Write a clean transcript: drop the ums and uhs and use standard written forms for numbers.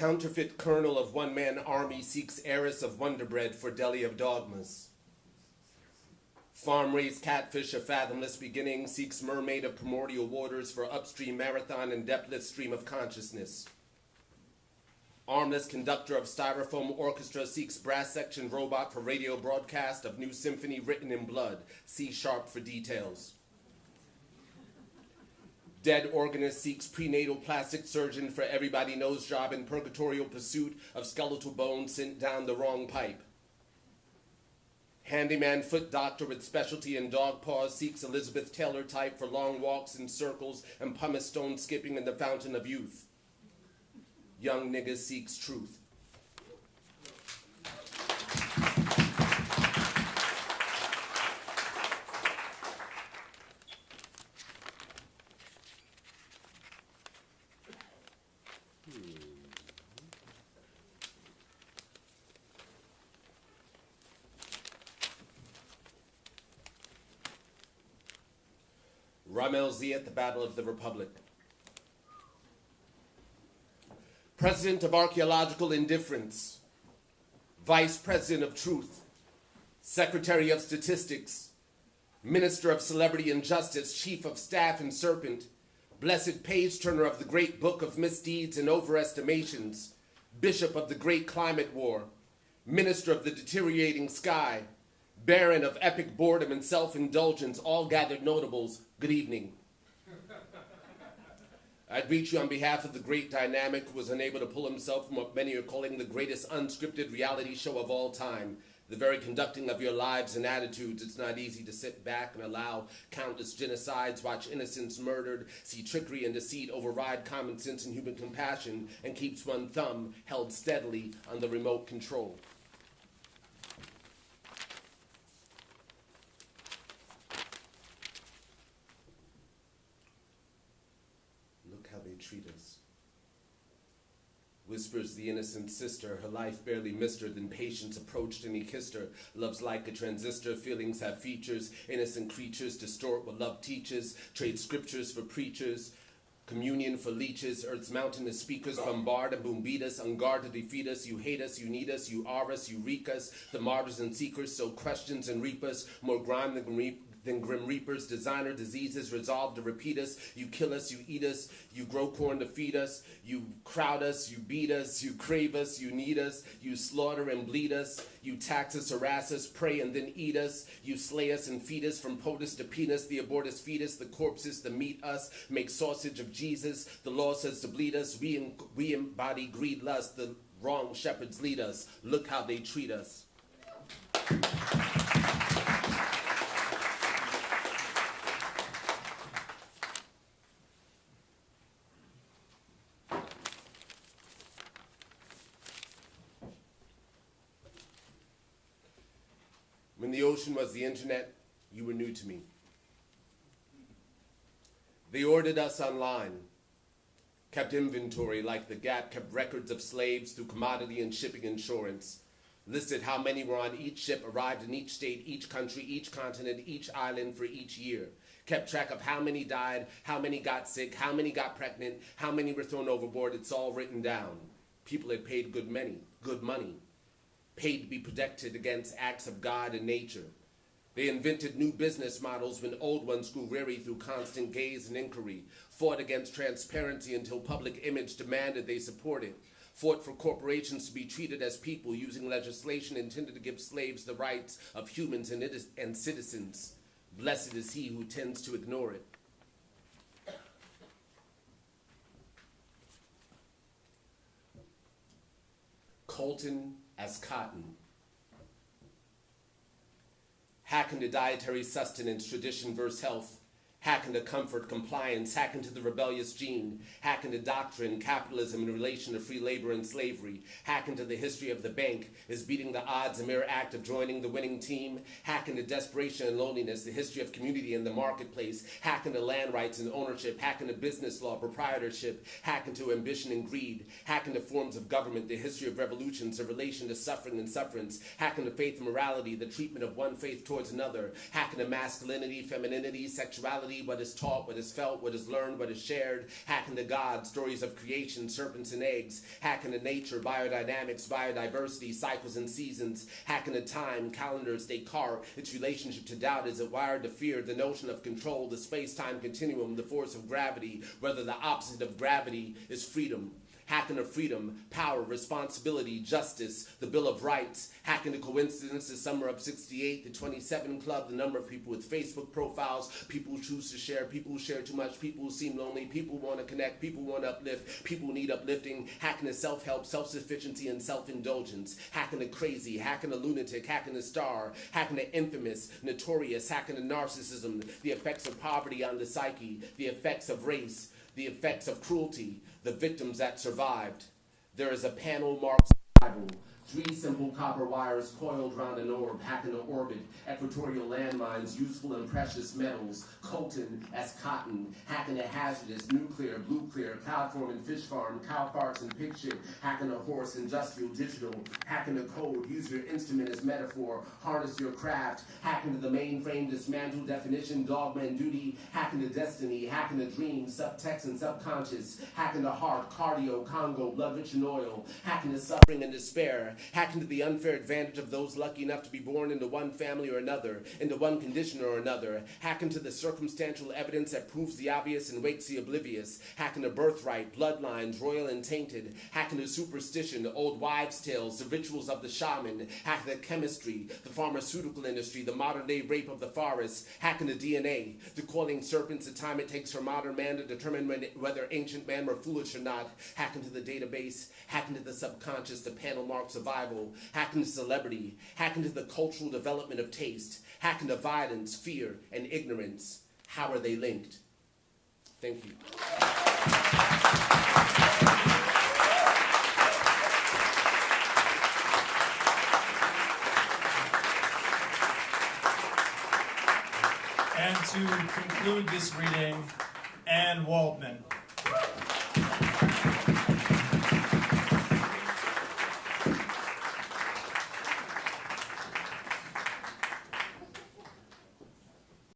Counterfeit colonel of one-man army seeks heiress of wonderbread for deli of dogmas. Farm-raised catfish of fathomless beginning seeks mermaid of primordial waters for upstream marathon and depthless stream of consciousness. Armless conductor of styrofoam orchestra seeks brass section robot for radio broadcast of new symphony written in blood. C# for details. Dead organist seeks prenatal plastic surgeon for everybody knows job in purgatorial pursuit of skeletal bones sent down the wrong pipe. Handyman foot doctor with specialty in dog paws seeks Elizabeth Taylor type for long walks in circles and pumice stone skipping in the fountain of youth. Young nigga seeks truth. Ramel Z at the Battle of the Republic. President of Archaeological Indifference, Vice President of Truth, Secretary of Statistics, Minister of Celebrity Injustice, Chief of Staff and Serpent, Blessed Page-Turner of the Great Book of Misdeeds and Overestimations, Bishop of the Great Climate War, Minister of the Deteriorating Sky, Baron of Epic Boredom and Self-Indulgence, all gathered notables, good evening. I greet you on behalf of the great dynamic who was unable to pull himself from what many are calling the greatest unscripted reality show of all time. The very conducting of your lives and attitudes. It's not easy to sit back and allow countless genocides, watch innocents murdered, see trickery and deceit override common sense and human compassion, and keeps one thumb held steadily on the remote control. Treat us. Whispers the innocent sister, her life barely missed her, then patience approached and he kissed her. Love's like a transistor, feelings have features, innocent creatures distort what love teaches, trade scriptures for preachers, communion for leeches, earth's mountainous speakers bombard and boom beat us, on guard to defeat us, you hate us, you need us, you are us, you wreak us, the martyrs and seekers, sow questions and reap us, more grime than grim reapers, designer diseases resolve to repeat us. You kill us, you eat us, you grow corn to feed us, you crowd us, you beat us, you crave us, you need us, you slaughter and bleed us, you tax us, harass us, pray and then eat us, you slay us and feed us from potus to penis, the abortus fetus, the corpses, the meat us, make sausage of Jesus, the law says to bleed us, we embody greed, lust, the wrong shepherds lead us, look how they treat us. When the ocean was the internet, you were new to me. They ordered us online, kept inventory like the Gap, kept records of slaves through commodity and shipping insurance, listed how many were on each ship, arrived in each state, each country, each continent, each island for each year, kept track of how many died, how many got sick, how many got pregnant, how many were thrown overboard. It's all written down. People had paid good money. Paid to be protected against acts of God and nature. They invented new business models when old ones grew weary through constant gaze and inquiry, fought against transparency until public image demanded they support it, fought for corporations to be treated as people using legislation intended to give slaves the rights of humans and citizens. Blessed is he who tends to ignore it. Colton as cotton. Hack into dietary sustenance, tradition versus health. Hack into comfort, compliance. Hack into the rebellious gene. Hack into doctrine, capitalism in relation to free labor and slavery. Hack into the history of the bank. Is beating the odds a mere act of joining the winning team? Hack into desperation and loneliness, the history of community in the marketplace. Hack into land rights and ownership. Hack into business law, proprietorship. Hack into ambition and greed. Hack into forms of government, the history of revolutions, the relation to suffering and sufferance. Hack into faith and morality, the treatment of one faith towards another. Hack into masculinity, femininity, sexuality, reality, what is taught, what is felt, what is learned, what is shared. Hacking to God, stories of creation, serpents and eggs. Hacking to nature, biodynamics, biodiversity, cycles and seasons. Hacking to time, calendars, Descartes, its relationship to doubt, is it wired to fear, the notion of control, the space-time continuum, the force of gravity, whether the opposite of gravity is freedom. Hacking to freedom, power, responsibility, justice, the Bill of Rights. Hacking to coincidence, the summer of 68, the 27 Club, the number of people with Facebook profiles, people who choose to share, people who share too much, people who seem lonely, people who want to connect, people who want to uplift, people who need uplifting. Hacking to self-help, self-sufficiency, and self-indulgence. Hacking to crazy, hacking to lunatic, hacking to star, hacking to infamous, notorious, hacking to narcissism, the effects of poverty on the psyche, the effects of race, the effects of cruelty, the victims that survived. There is a panel marked survival. 3 simple copper wires coiled round an orb, hacking to orbit, equatorial landmines, useful and precious metals, coltan as cotton, hacking to hazardous, nuclear, blue clear, cloud form and fish farm, cow farts and pig shit, hacking to horse, industrial, digital, hacking to code, use your instrument as metaphor, harness your craft, hacking to the mainframe, dismantle definition, dogma and duty, hacking to destiny, hacking to dreams, subtext and subconscious, hacking to heart, cardio, Congo, blood rich and oil, hacking to suffering and despair, hacking to the unfair advantage of those lucky enough to be born into one family or another, into one condition or another, hacking to the circumstantial evidence that proves the obvious and wakes the oblivious, hacking to birthright, bloodlines, royal and tainted, hacking to superstition, old wives' tales, the rituals of the shaman, hacking to chemistry, the pharmaceutical industry, the modern-day rape of the forest, hacking to DNA, the coiling serpents, the time it takes for modern man to determine whether ancient man were foolish or not, hacking to the database, hacking to the subconscious, the panel marks of survival, hacking to celebrity, hacking to the cultural development of taste, hacking to violence, fear, and ignorance. How are they linked? Thank you. And to conclude this reading, Anne Waldman.